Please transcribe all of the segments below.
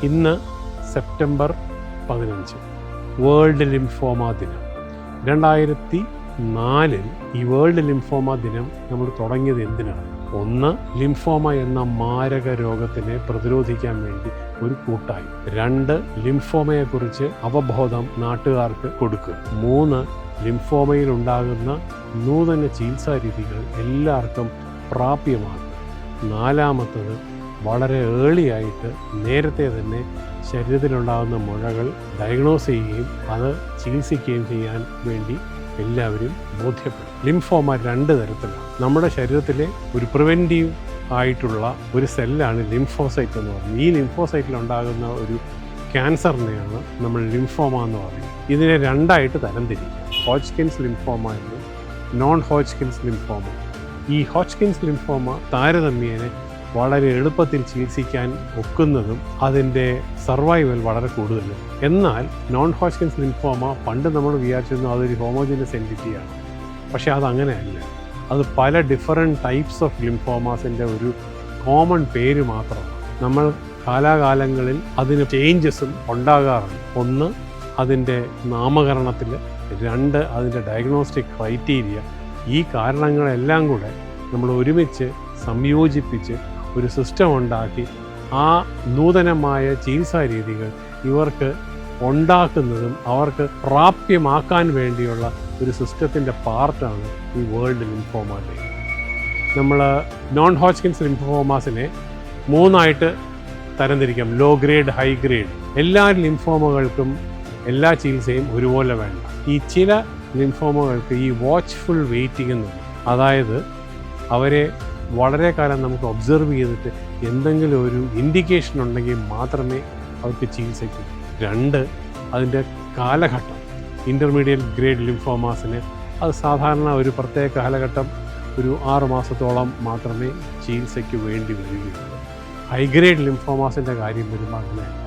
ഇന്ന് September 15 world lymphoma ദിനം. 2004 ഈ വേൾഡ് ലിംഫോമ ദിനം നമ്മൾ തുടങ്ങിയത് എന്തിനാണ്? ഒന്ന്, ലിംഫോമ എന്ന മാരക രോഗത്തിനെ പ്രതിരോധിക്കാൻ വേണ്ടി ഒരു കൂട്ടായി. 2, ലിംഫോമയെക്കുറിച്ച് അവബോധം നാട്ടുകാർക്ക് കൊടുക്കുക. 3, ലിംഫോമയിൽ ഉണ്ടാകുന്ന നൂതന ചികിത്സാ രീതികൾ എല്ലാവർക്കും പ്രാപ്യമാക്കുക. 4, വളരെ ഏർലിയായിട്ട് നേരത്തെ തന്നെ ശരീരത്തിലുണ്ടാകുന്ന മുഴകൾ ഡയഗ്നോസ് ചെയ്യുകയും അത് ചികിത്സിക്കുകയും ചെയ്യാൻ വേണ്ടി എല്ലാവരും ബോധ്യപ്പെടും. ലിംഫോമ 2 തരത്തിലാണ്. നമ്മുടെ ശരീരത്തിലെ ഒരു പ്രിവെൻറ്റീവ് ആയിട്ടുള്ള ഒരു സെല്ലാണ് ലിംഫോസൈറ്റ് എന്ന് പറയുന്നത്. ഈ ലിംഫോസൈറ്റിലുണ്ടാകുന്ന ഒരു ക്യാൻസറിനെയാണ് നമ്മൾ ലിംഫോമ എന്ന് പറയുന്നത്. ഇതിനെ 2ആയിട്ട് തരംതിരിക്കാം. ഹോച്ച്കിൻസ് ലിംഫോമ എന്നും നോൺ ഹോച്ച്കിൻസ് ലിംഫോമ. ഈ ഹോച്ച്കിൻസ് ലിംഫോമ താരതമ്യേന വളരെ എളുപ്പത്തിൽ ചികിത്സിക്കാൻ ഒക്കുന്നതും അതിൻ്റെ സർവൈവൽ വളരെ കൂടുതലും. എന്നാൽ നോൺ ഹോച്ച്കിൻസ് ലിംഫോമ പണ്ട് നമ്മൾ വിചാരിച്ചിരുന്നു അതൊരു ഹോമോജനസ് എൻറ്റിറ്റിയാണ്. പക്ഷേ അതങ്ങനെയല്ല. അത് പല ഡിഫറെൻറ്റ് ടൈപ്സ് ഓഫ് ലിംഫോമാസിൻ്റെ ഒരു കോമൺ പേര് മാത്രമാണ്. നമ്മൾ കാലാകാലങ്ങളിൽ അതിന് ചേഞ്ചസും ഉണ്ടാകാറുണ്ട്. 1, അതിൻ്റെ നാമകരണത്തിൽ. 2, അതിൻ്റെ ഡയഗ്നോസ്റ്റിക് ക്രൈറ്റീരിയ. ഈ കാരണങ്ങളെല്ലാം കൂടെ നമ്മൾ ഒരുമിച്ച് സംയോജിപ്പിച്ച് ഒരു സിസ്റ്റം ഉണ്ടാക്കി ആ നൂതനമായ ചികിത്സാ രീതികൾ ഇവർക്ക് ഉണ്ടാക്കുന്നതും അവർക്ക് പ്രാപ്യമാക്കാൻ വേണ്ടിയുള്ള ഒരു സിസ്റ്റത്തിൻ്റെ പാർട്ടാണ് ഈ വേൾഡ് ലിംഫോമ ഡേ. നമ്മൾ നോൺ ഹോച്ച്കിൻസ് ലിംഫോമാസിനെ 3ആയിട്ട് തരംതിരിക്കാം. Low grade, high grade. എല്ലാ ലിംഫോമകൾക്കും എല്ലാ ചികിത്സയും ഒരുപോലെ വേണ്ട. ഈ ചില ലിംഫോമകൾക്ക് ഈ വാച്ച്ഫുൾ വെയിറ്റിംഗ് എന്നുണ്ട്. അതായത് അവരെ വളരെ കാലം നമുക്ക് ഒബ്സർവ് ചെയ്തിട്ട് എന്തെങ്കിലും ഒരു ഇൻഡിക്കേഷൻ ഉണ്ടെങ്കിൽ മാത്രമേ അവർക്ക് ചികിത്സയ്ക്ക്. 2, അതിൻ്റെ കാലഘട്ടം. ഇൻ്റർമീഡിയറ്റ് ഗ്രേഡ് ലിംഫോമാസിന് അത് സാധാരണ ഒരു പ്രത്യേക കാലഘട്ടം, ഒരു 6 മാസത്തോളം മാത്രമേ ചികിത്സയ്ക്ക് വേണ്ടി വരികയുള്ളൂ. ഹൈഗ്രേഡ് ലിംഫോമാസിൻ്റെ കാര്യം വരുമ്പോൾ അങ്ങനെയല്ല.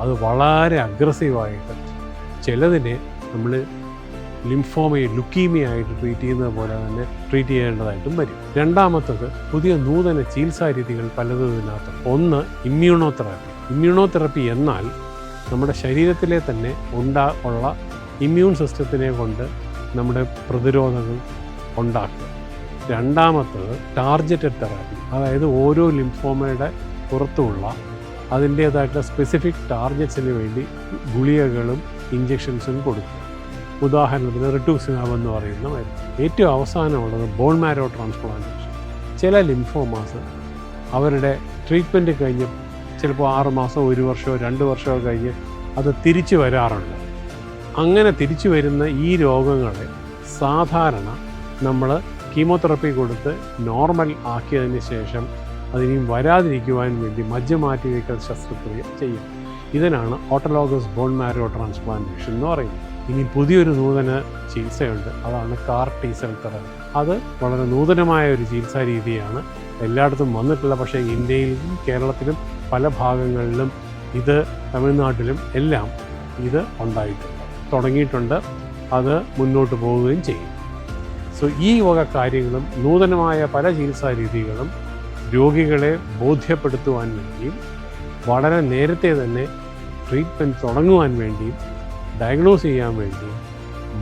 അത് വളരെ അഗ്രസീവായിട്ട് ചിലതിനെ നമ്മൾ ലിംഫോമയെ ലുക്കീമിയായിട്ട് ട്രീറ്റ് ചെയ്യുന്നത് പോലെ തന്നെ ട്രീറ്റ് ചെയ്യേണ്ടതായിട്ടും വരും. 2, പുതിയ നൂതന ചികിത്സാ രീതികൾ പലതും ഇതിനകത്ത്. 1, ഇമ്മ്യൂണോതെറാപ്പി. ഇമ്മ്യൂണോതെറാപ്പി എന്നാൽ നമ്മുടെ ശരീരത്തിലെ തന്നെ ഉള്ള ഇമ്മ്യൂൺ സിസ്റ്റത്തിനെ കൊണ്ട് നമ്മുടെ പ്രതിരോധങ്ങൾ ഉണ്ടാക്കുക. 2, ടാർഗറ്റഡ് തെറാപ്പി. അതായത് ഓരോ ലിംഫോമയുടെ പുറത്തുമുള്ള അതിൻ്റേതായിട്ടുള്ള സ്പെസിഫിക് ടാർഗറ്റ്സിന് വേണ്ടി ഗുളികകളും ഇഞ്ചക്ഷൻസും കൊടുക്കുക. ഉദാഹരണത്തിന് റിറ്റൂക്സിമാബ് എന്ന് പറയുന്ന മരുന്ന്. ഏറ്റവും അവസാനമുള്ളത് ബോൺ മാരോ ട്രാൻസ്പ്ലാന്റേഷൻ. ചില ലിംഫോമാസ് അവരുടെ ട്രീറ്റ്മെൻറ്റ് കഴിഞ്ഞ് ചിലപ്പോൾ 6 മാസം, 1 വർഷമോ 2 വർഷമോ കഴിഞ്ഞ് അത് തിരിച്ചു വരാറുണ്ട്. അങ്ങനെ തിരിച്ചു വരുന്ന ഈ രോഗങ്ങളെ സാധാരണ നമ്മൾ കീമോതെറാപ്പി കൊടുത്ത് നോർമൽ ആക്കിയതിന് ശേഷം അതിനും വരാതിരിക്കുവാൻ വേണ്ടി മജ്ജമാറ്റിവയ്ക്കൽ ശസ്ത്രക്രിയ ചെയ്യും. ഇതിനാണ് ഓട്ടോലോഗസ് ബോൺ മാരോ ട്രാൻസ്പ്ലാന്റേഷൻ എന്ന് പറയുന്നത്. ഇനി പുതിയൊരു നൂതന ചികിത്സയുണ്ട്. അതാണ് കാർ T-സെൽ തെറാപ്പി. അത് വളരെ നൂതനമായ ഒരു ചികിത്സാ രീതിയാണ്. എല്ലായിടത്തും വന്നിട്ടില്ല. പക്ഷേ ഇന്ത്യയിലും കേരളത്തിലും പല ഭാഗങ്ങളിലും ഇത് തമിഴ്നാട്ടിലും എല്ലാം ഇത് ഉണ്ടായിട്ടുണ്ട്, തുടങ്ങിയിട്ടുണ്ട്. അത് മുന്നോട്ട് പോവുകയും ചെയ്യും. സോ ഈ വക കാര്യങ്ങളും നൂതനമായ പല ചികിത്സാ രീതികളും രോഗികളെ ബോധ്യപ്പെടുത്തുവാൻ വേണ്ടിയും വളരെ നേരത്തെ തന്നെ ട്രീറ്റ്മെൻറ്റ് തുടങ്ങുവാൻ വേണ്ടിയും ഡയഗ്നോസ് ചെയ്യാൻ വേണ്ടിയും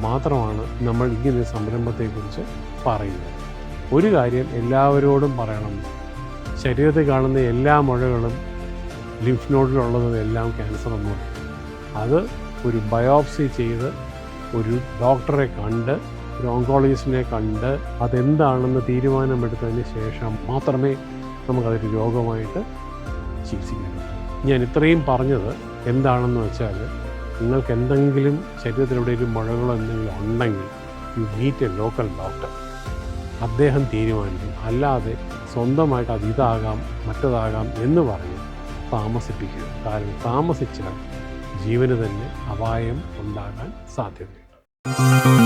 മാത്രമാണ് നമ്മൾ ഇങ്ങനെ സംരംഭത്തെക്കുറിച്ച് പറയുന്നത്. ഒരു കാര്യം എല്ലാവരോടും പറയണം. ശരീരത്തിൽ കാണുന്ന എല്ലാ മുഴകളും ലിംഫ് നോഡിലുള്ളതും എല്ലാം ക്യാൻസറൊന്നുമല്ല. അത് ഒരു ബയോപ്സി ചെയ്ത് ഒരു ഡോക്ടറെ കണ്ട്, ഒരു ഓങ്കോളജിസ്റ്റിനെ കണ്ട് അതെന്താണെന്ന് തീരുമാനമെടുത്തതിന് ശേഷം മാത്രമേ നമുക്കതൊരു രോഗമായിട്ട് ചികിത്സിക്കാൻ. ഞാൻ ഇത്രയും പറഞ്ഞത് എന്താണെന്ന് വെച്ചാൽ, നിങ്ങൾക്ക് എന്തെങ്കിലും ശരീരത്തിലെവിടെയെങ്കിലും മുഴകളോ എന്തെങ്കിലും ഉണ്ടെങ്കിൽ you meet a local doctor. അദ്ദേഹം തീരുമാനിക്കും. അല്ലാതെ സ്വന്തമായിട്ട് അത് ഇതാകാം മറ്റതാകാം എന്ന് പറഞ്ഞ് താമസിപ്പിക്കുക. കാരണം താമസിച്ചാൽ ജീവന് തന്നെ അപായം ഉണ്ടാകാൻ സാധ്യതയുണ്ട്.